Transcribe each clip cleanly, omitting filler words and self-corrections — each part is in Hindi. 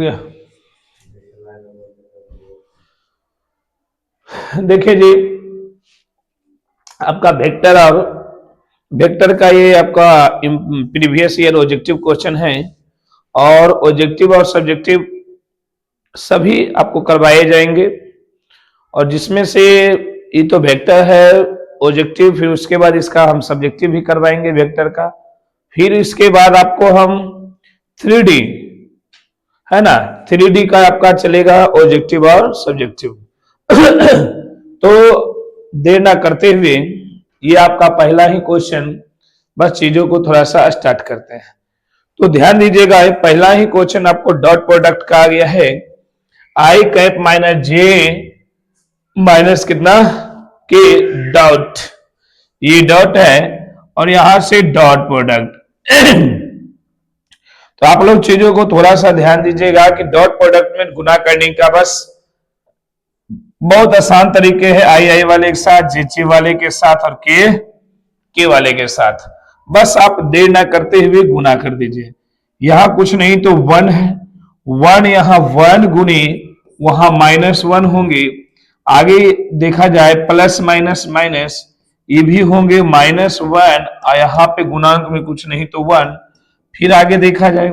गया। देखिए जी, आपका वेक्टर और वेक्टर का ये आपका प्रीवियस ईयर ऑब्जेक्टिव क्वेश्चन है, और ऑब्जेक्टिव और सब्जेक्टिव सभी आपको करवाए जाएंगे। और जिसमें से ये तो वेक्टर है ऑब्जेक्टिव, फिर उसके बाद इसका हम सब्जेक्टिव भी करवाएंगे वेक्टर का। फिर इसके बाद आपको हम 3D है ना, 3D का आपका चलेगा ऑब्जेक्टिव और सब्जेक्टिव। तो देर ना करते हुए ये आपका पहला ही क्वेश्चन, बस चीजों को थोड़ा सा स्टार्ट करते हैं। तो ध्यान दीजिएगा, पहला ही क्वेश्चन आपको डॉट प्रोडक्ट का आ गया है, आई कैप माइनस जे माइनस कितना के डॉट, ये डॉट है और यहां से डॉट प्रोडक्ट। तो आप लोग चीजों को थोड़ा सा ध्यान दीजिएगा कि डॉट प्रोडक्ट में गुना करने का बस बहुत आसान तरीके है, आई वाले के साथ, जे वाले के साथ और के वाले के साथ। बस आप देर ना करते हुए गुना कर दीजिए। यहां कुछ नहीं तो 1 है, 1 यहां 1 गुने वहां -1 होंगे, आगे देखा जाए प्लस माइनस माइनस ये भी होंगे -1, यहां पे गुणांक में कुछ नहीं तो 1। फिर आगे देखा जाए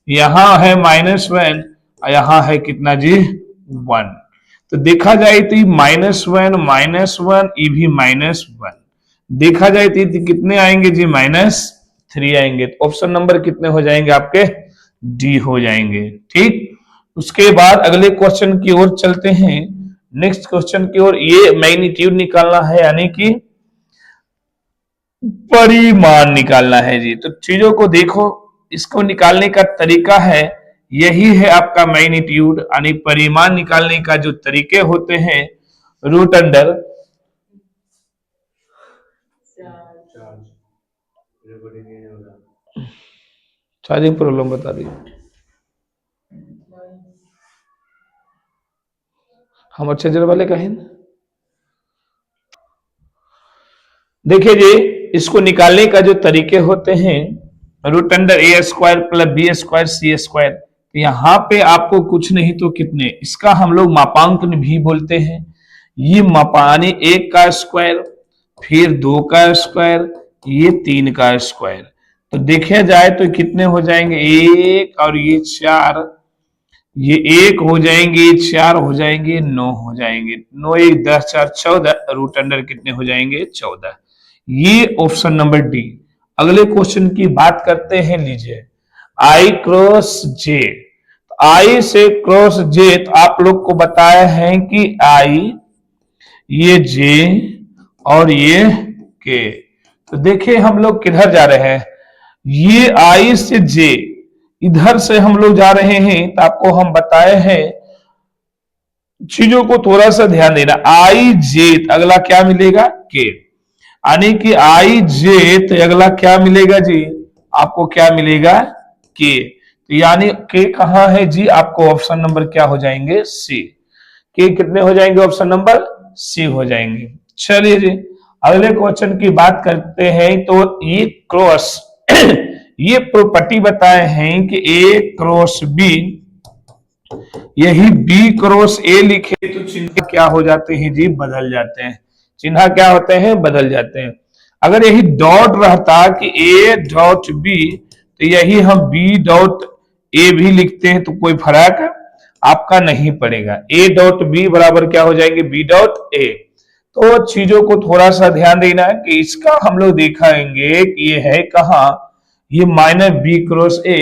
यहां है -1, यहां है कितना जी 1। तो देखा जाए तो -1 ये भी -1, देखा जाए तो कितने आएंगे जी -3 आएंगे। तो ऑप्शन नंबर कितने हो जाएंगे आपके, डी हो जाएंगे। ठीक, उसके बाद अगले क्वेश्चन की ओर चलते हैं, नेक्स्ट क्वेश्चन की ओर। ये मैग्नीट्यूड निकालना है, यानी कि परिमाण निकालना है जी। तो चीजों को देखो, इसको निकालने का तरीका है, यही है आपका मैग्नीट्यूड, यानी परिमाण निकालने का जो तरीके होते हैं, रूट अंडर चार्जिंग प्रॉब्लम बता दीजिए। हम अच्छे जर वाले का है ना। देखिए जी, इसको निकालने का जो तरीके होते हैं, रूट अंडर ए स्क्वायर प्लस बी स्क्वायर सी स्क्वायर। यहां पे आपको कुछ नहीं तो कितने, इसका हम लोग मापांक भी बोलते हैं। ये मापानी 1 का स्क्वायर, फिर 2 का स्क्वायर, ये 3 का स्क्वायर। तो देखा जाए तो कितने हो जाएंगे, 1 और ये 4, ये 1 हो जाएंगे, 4 हो जाएंगे, 9 हो जाएंगे, 9 1 10 4 14, रूट अंडर कितने हो जाएंगे 14। ये ऑप्शन नंबर डी। अगले क्वेश्चन की बात करते हैं, लीजिए आई क्रॉस जे। आई से क्रॉस जे, तो आप लोग को बताया है कि आई, ये जे और ये के। तो देखिए हम लोग किधर जा रहे हैं, ये आई से जे, इधर से हम लोग जा रहे हैं। तो आपको हम बताए हैं, चीजों को थोड़ा सा ध्यान देना, आई जे अगला क्या मिलेगा के, यानी कि आई जे तो अगला क्या मिलेगा जी, आपको क्या मिलेगा के। तो यानी के कहां है जी, आपको ऑप्शन नंबर क्या हो जाएंगे, सी। के कितने हो जाएंगे, ऑप्शन नंबर सी हो जाएंगे। चलिए जी, अगले क्वेश्चन की बात करते हैं। तो ये क्रॉस ये प्रॉपर्टी बताए हैं कि ए क्रॉस बी, यही बी क्रॉस ए लिखे तो चिन्ह क्या हो जाते हैं जी, बदल जाते हैं। चिन्ह क्या होते हैं, बदल जाते हैं। अगर यही डॉट रहता कि ए डॉट बी, तो यही हम बी डॉट ए भी लिखते हैं, तो कोई फर्क आपका नहीं पड़ेगा। ए डॉट बी बराबर क्या हो जाएंगे, बी डॉट ए। तो चीजों को थोड़ा सा ध्यान देना है कि इसका हम लोग दिखाएंगे कि ये है कहां, ये -b क्रॉस ए।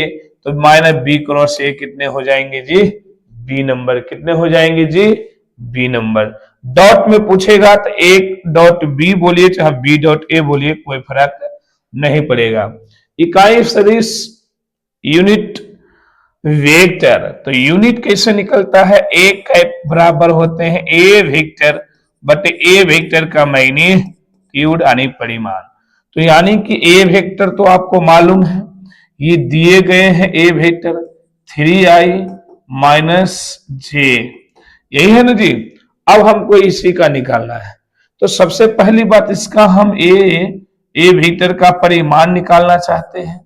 तो -b क्रॉस ए कितने हो जाएंगे जी, बी नंबर। कितने हो जाएंगे जी, बी नंबर। डॉट में पूछेगा तो एक डॉट बी बोलिए चाहे बी डॉट ए बोलिए, कोई फर्क नहीं पड़ेगा। इकाई सदिश यूनिट वेक्टर, तो यूनिट कैसे निकलता है, एक बराबर होते हैं ए वेक्टर बट ए वेक्टर का मैग्नीट्यूड यानी परिमाण। तो यानी कि ए वेक्टर तो आपको मालूम है, ये दिए गए हैं ए वेक्टर 3i माइनस जे, यही है ना जी। अब हमको इसी का निकालना है। तो सबसे पहली बात, इसका हम ए वेक्टर का परिमाण निकालना चाहते हैं।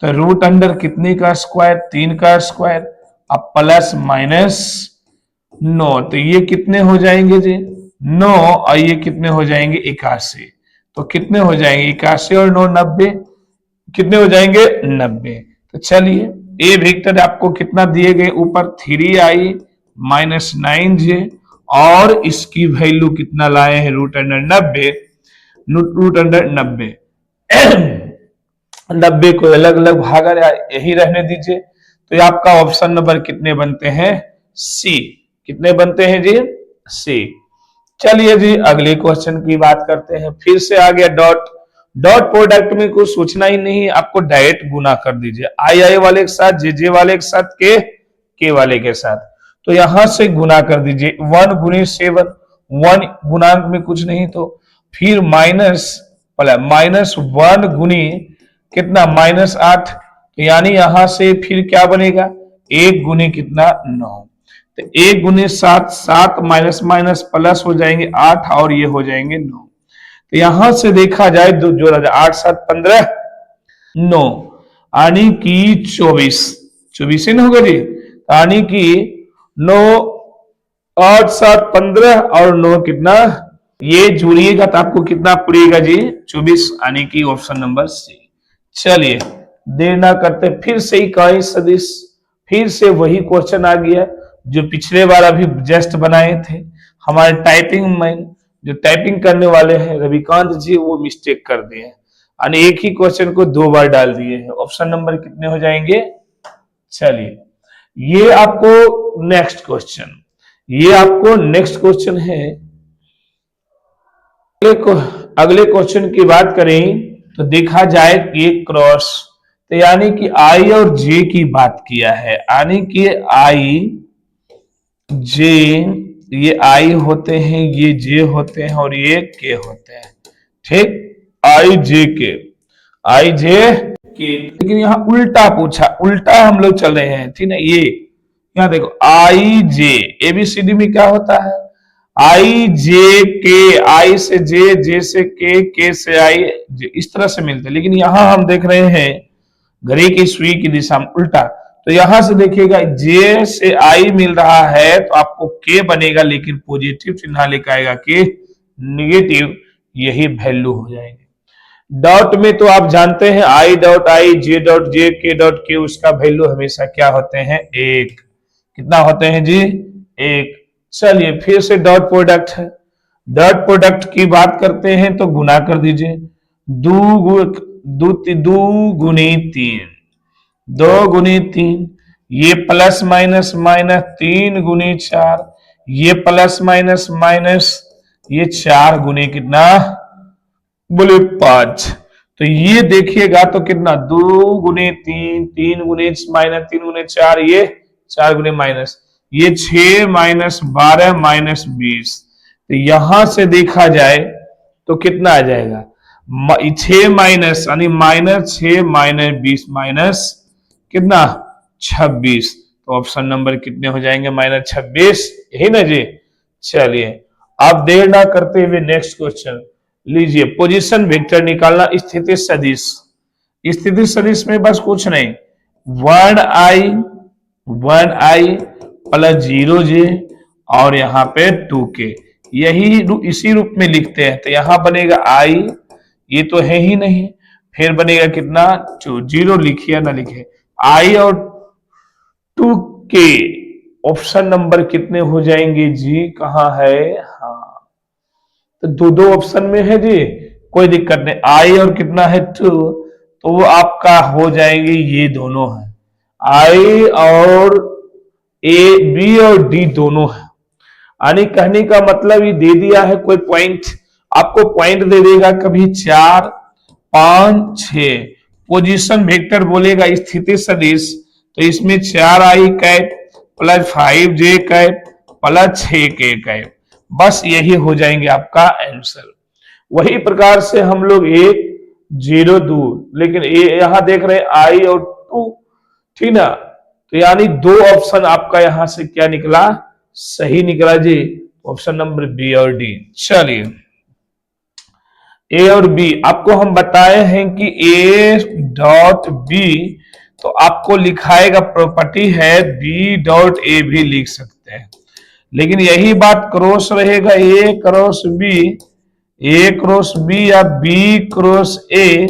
तो रूट अंडर कितने का स्क्वायर, 3 का स्क्वायर, अब प्लस माइनस 9, तो ये कितने हो जाएंगे जी 9, और ये कितने हो जाएंगे 81। तो कितने हो जाएंगे 81 और 9 90, कितने हो जाएंगे 90। तो चलिए ए वेक्टर आपको कितना दिए गए ऊपर 3i माइनस 9j, और इसकी वैल्यू कितना लाए हैं रूट अंडर 90, रूट अंडर 90। 90 को अलग अलग भागा यही रहने दीजिए। तो ये आपका ऑप्शन नंबर कितने बनते हैं सी, कितने बनते हैं जी सी। चलिए जी अगले क्वेश्चन की बात करते हैं। फिर से आ गया डॉट, डॉट प्रोडक्ट में कुछ सोचना ही नहीं, आपको डायरेक्ट गुना कर दीजिए, आई वाले के साथ, जे वाले के साथ, के वाले के साथ। तो यहां से गुना कर दीजिए 1 गुनी 7, 1 गुणांक में कुछ नहीं, तो फिर माइनस 1 गुनी कितना -8, तो यानी यहां से फिर क्या बनेगा 1 गुनी कितना 9, तो 1 गुनी 7, 7 माइनस माइनस प्लस हो जाएंगे 8, और ये हो जाएंगे 9। तो यहां से देखा जाए तो जोड़ा जाए 8 7 15 9, यानी कि 24 ही होगा जी, यानी कि 9 8 7 15 और 9 कितना, ये जोड़िएगा तो आपको कितना पड़ेगा जी 24, यानी कि ऑप्शन नंबर सी। चलिए देर ना करते फिर से इकाई सदिश, फिर से वही क्वेश्चन आ गया जो पिछले बार अभी जस्ट बनाए थे। हमारे टाइपिंग में जो टाइपिंग करने वाले हैं रविकांत जी, वो मिस्टेक कर दिए हैं, यानी एक ही क्वेश्चन को 2 बार डाल दिए हैं। ऑप्शन नंबर कितने हो जाएंगे, चलिए ये आपको नेक्स्ट क्वेश्चन, ये आपको नेक्स्ट क्वेश्चन है। अगले क्वेश्चन की बात करें तो देखा जाए कि क्रॉस, तो यानी कि आई और जे की बात किया है, यानी कि आई जे, ये आई होते हैं, ये जे होते हैं, और ये के होते हैं, ठीक, आई जे के, आई जे के। लेकिन यहां उल्टा पूछा, उल्टा हम लोग चल रहे हैं, ठीक ना। ये यहां देखो आई जे, एबीसीडी में क्या होता है आई जे के, आई से जे, जे से के से आई, इस तरह से मिलते हैं। लेकिन यहां हम देख रहे हैं घड़ी की सुई की दिशा में उल्टा, तो यहां से देखिएगा जे से आई मिल रहा है तो आपको के बनेगा, लेकिन पॉजिटिव चिन्ह लेकर आएगा के, निगेटिव यही वैल्यू हो जाएंगे। डॉट में तो आप जानते हैं I dot I, J dot J, के डॉट के, उसका वैल्यू हमेशा क्या होते हैं 1, कितना होते हैं जी 1। चलिए फिर से डॉट प्रोडक्ट है, डॉट प्रोडक्ट की बात करते हैं तो गुना कर दीजिए, 2 गुनी 3, 2 गुनी 3, ये प्लस माइनस माइनस 3 गुनी 4, ये प्लस माइनस माइनस, ये 4 गुनी कितना बोले 5। तो ये देखिएगा तो कितना 2 गुनी 3, 3 गुनी माइनस 3 गुनी 4, ये 4 गुनी माइनस, ये 6 माइनस 12 माइनस 20। तो यहां से देखा जाए तो कितना आ जाएगा 6 माइनस, यानी -6 माइनस 20 माइनस कितना 26। तो ऑप्शन नंबर कितने हो जाएंगे -26, यही ना जी। चलिए आप देर ना करते हुए नेक्स्ट क्वेश्चन लीजिए। पोजीशन वेक्टर निकालना, स्थिति सदिश, स्थिति सदिश में बस कुछ नहीं 1i प्लस 0j और यहाँ पे 2k, यही इसी रूप में लिखते हैं। तो यहां बनेगा i, ये तो है ही नहीं, फिर बनेगा कितना 0 लिखिए ना लिखे, i और 2k, ऑप्शन नंबर कितने हो जाएंगे जी, कहाँ है, हाँ तो दो ऑप्शन में है जी, कोई दिक्कत नहीं, आई और कितना है 2, तो वो आपका हो जाएंगे, ये दोनों है आई और ए, बी और डी दोनों है। यानी कहने का मतलब ये दे दिया है कोई पॉइंट, आपको पॉइंट दे देगा कभी 4 5 6, पोजीशन वेक्टर बोलेगा स्थिति सदिश, तो इसमें 4i cap plus 5j cap plus 6k cap, बस यही हो जाएंगे आपका आंसर। वही प्रकार से हम लोग 1 0 2, लेकिन यहां देख रहे हैं आई और 2, ठीक ना, तो यानी 2 ऑप्शन आपका यहां से क्या निकला, सही निकला जी, ऑप्शन नंबर बी और डी। चलिए ए और बी आपको हम बताए हैं कि ए डॉट बी तो आपको लिखाएगा प्रॉपर्टी है बी डॉट ए भी लिख सकते हैं, लेकिन यही बात क्रॉस रहेगा ए क्रॉस बी, ए क्रॉस बी या बी क्रॉस ए,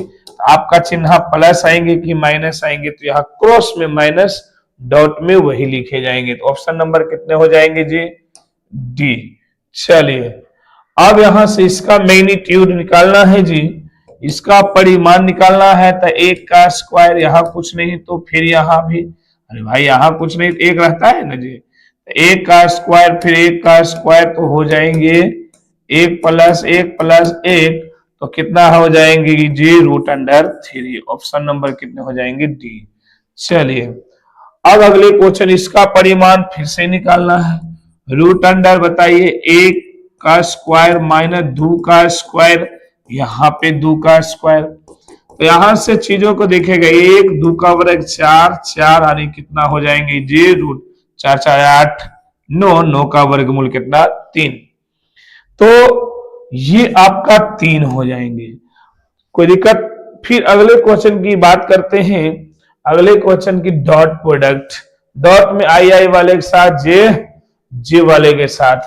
आपका चिन्ह प्लस आएंगे कि माइनस आएंगे, तो यहाँ क्रॉस में माइनस, डॉट में वही लिखे जाएंगे। तो ऑप्शन नंबर कितने हो जाएंगे जी? डी। चलिए अब यहां से इसका मैग्नीट्यूड निकालना है जी, इसका परिमाण निकालना है। तो एक का स्क्वायर, यहाँ कुछ नहीं तो फिर यहाँ भी, अरे भाई यहाँ कुछ नहीं तो एक रहता है ना जी, तो एक का स्क्वायर फिर एक का स्क्वायर तो हो जाएंगे एक प्लस एक, तो कितना हो जाएंगे जी? Root under 3। ऑप्शन नंबर कितने हो जाएंगे? डी। चलिए अब अगले क्वेश्चन, इसका परिमाण फिर से निकालना है। रूट अंडर बताइए एक का स्क्वायर माइनस 2 का स्क्वायर, यहाँ पे 2 का स्क्वायर, तो यहां से चीजों को देखेगा, एक 2 का वर्ग 4, 4 यानी कितना हो जाएंगे जी? रूट 4 4 8 9, 9 का वर्गमूल कितना? 3, तो ये आपका 3 हो जाएंगे। कोई दिक्कत? फिर अगले क्वेश्चन की बात करते हैं। अगले क्वेश्चन की डॉट प्रोडक्ट, डॉट में आई वाले के साथ जे वाले के साथ,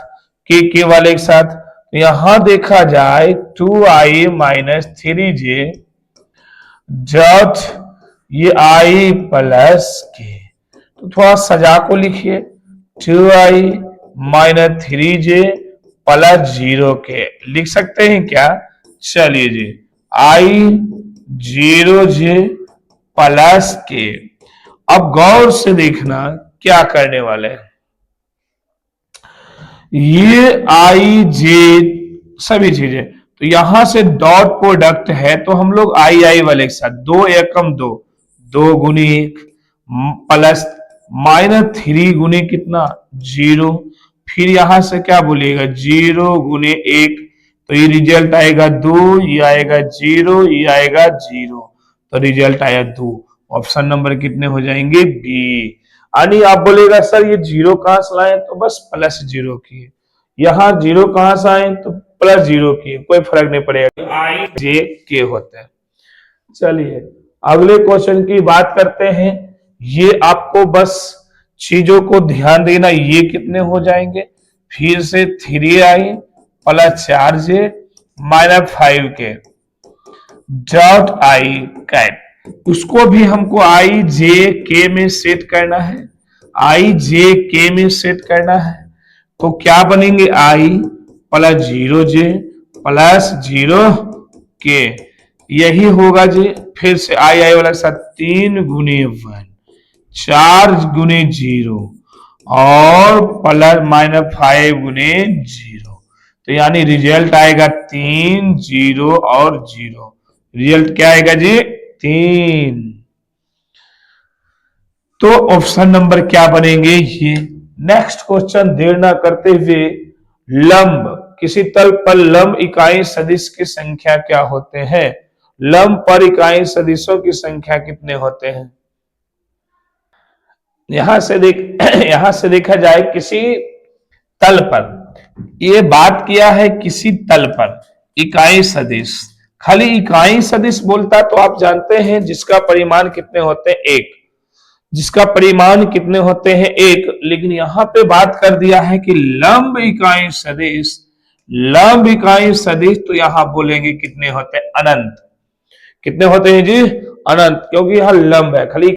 के वाले के साथ, तो यहां देखा जाए 2i माइनस 3j डॉट ये i प्लस के, तो थोड़ा सजा को लिखिए 2i माइनस 3j प्लस 0 के लिख सकते हैं क्या? चलिए जी i 0j प्लस के। अब गौर से देखना क्या करने वाले हैं, ये आई जे सभी चीजें, तो यहां से डॉट प्रोडक्ट है तो हम लोग आई वाले के साथ 2 एकम 2, 2 गुनी 1 प्लस माइनस 3 गुनी कितना? 0, फिर यहां से क्या बोलिएगा? 0 गुने 1, तो ये रिजल्ट आएगा 2, ये आएगा 0, ये आएगा 0, तो रिजल्ट आया 2। ऑप्शन नंबर कितने हो जाएंगे? बी। यानी आप बोलेगा सर ये 0 कहां से लाए, तो बस प्लस 0 किए, यहां 0 कहां से आए तो प्लस 0 किए, कोई फर्क नहीं पड़ेगा, आई जे के होता है। चलिए अगले क्वेश्चन की बात करते हैं। ये आपको बस चीजों को ध्यान देना, ये कितने हो जाएंगे? फिर से 3i plus 4j minus 5k dot i कैट, उसको भी हमको आई जे के में सेट करना है, आई जे के में सेट करना है, तो क्या बनेंगे? आई प्लस 0j प्लस 0k, यही होगा जी। फिर से आई वाला साथ 3 गुने 1, 4 गुने 0 और प्लस माइनस 5 गुने 0, तो यानी रिजल्ट आएगा 3 0 और 0, रिजल्ट क्या आएगा जी? 3। तो ऑप्शन नंबर क्या बनेंगे ये? नेक्स्ट क्वेश्चन देर ना करते हुए, लंब, किसी तल पर लंब इकाई सदिश की संख्या क्या होते हैं? लंब पर इकाई सदिशों की संख्या कितने होते हैं? यहां से देखा जाए किसी तल पर, ये बात किया है किसी तल पर इकाई सदिश, खाली इकाई सदिश बोलता तो आप जानते हैं जिसका परिमाण कितने होते हैं? 1, जिसका परिमाण कितने होते हैं? 1, लेकिन यहां पे बात कर दिया है कि लंब इकाई सदिश, लंब इकाई सदिश, तो यहां बोलेंगे कितने होते हैं? अनंत। कितने होते हैं जी? अनंत, क्योंकि यहां लंब है, खाली